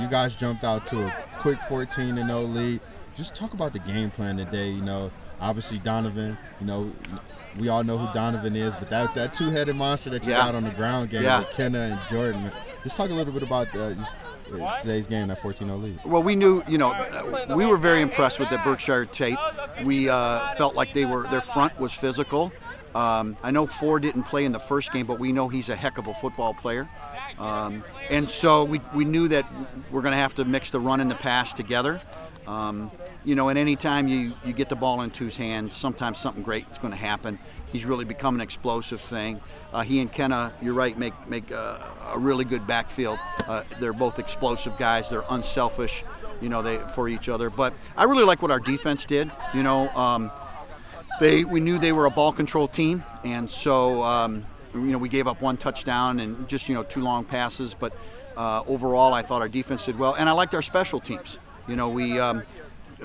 you guys jumped out to a quick 14-0 lead. Just talk about the game plan today. Obviously Donovan, we all know who Donovan is, but that two-headed monster that you got on the ground game with Kenna and Jordan. Just talk a little bit about today's game, that 14-0 lead. Well, we knew, we were very impressed with the Berkshire tape. We felt like their front was physical. I know Ford didn't play in the first game, but we know he's a heck of a football player. And so we knew that we're going to have to mix the run and the pass together. And any time you get the ball into his hands, sometimes something great is going to happen. He's really become an explosive thing. He and Kenna, you're right, make a really good backfield. They're both explosive guys. They're unselfish, for each other. But I really like what our defense did. We knew they were a ball control team, and so we gave up one touchdown and just 2 long passes. But overall, I thought our defense did well, and I liked our special teams.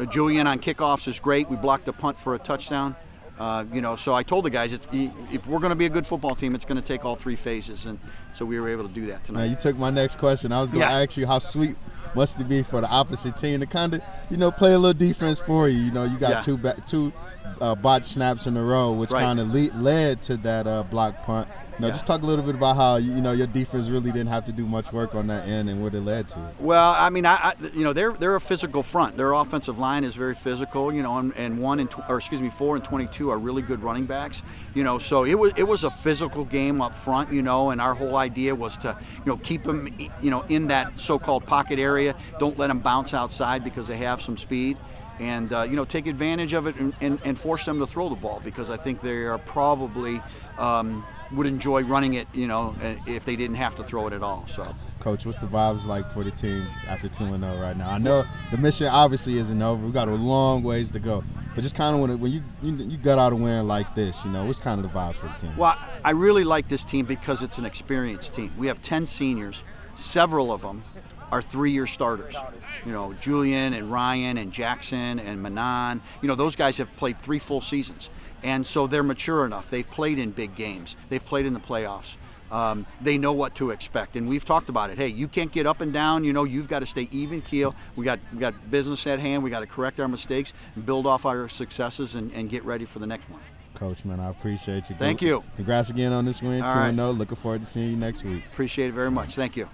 Julian on kickoffs is great. We blocked the punt for a touchdown. So I told the guys, if we're going to be a good football team, it's going to take all 3 phases, and so we were able to do that tonight. Now, you took my next question. I was going to ask you how sweet must it be for the opposite team to kind of, play a little defense for you. You got two botch snaps in a row, which kind of led to that block punt. Just talk a little bit about how your defense really didn't have to do much work on that end and what it led to. Well, I mean, they're a physical front. Their offensive line is very physical. And 4 and 22 are really good running backs. So it was a physical game up front. And our whole idea was to keep them in that so-called pocket area. Don't let them bounce outside because they have some speed. And take advantage of it and force them to throw the ball, because I think they are probably would enjoy running it, if they didn't have to throw it at all. So, Coach, what's the vibes like for the team after 2-0 right now? I know the mission obviously isn't over. We've got a long ways to go, but just kind of when you got out a win like this, what's kind of the vibes for the team? Well, I really like this team because it's an experienced team. We have 10 seniors. Several of them are 3-year starters. Julian and Ryan and Jackson and Manon. Those guys have played 3 full seasons. And so they're mature enough. They've played in big games. They've played in the playoffs. They know what to expect. And we've talked about it. Hey, you can't get up and down. You've got to stay even keel. We got business at hand. We got to correct our mistakes and build off our successes and get ready for the next one. Coach, man, I appreciate you. Thank you. Congrats again on this win, 2-0. Right. Looking forward to seeing you next week. Appreciate it very much. Thank you.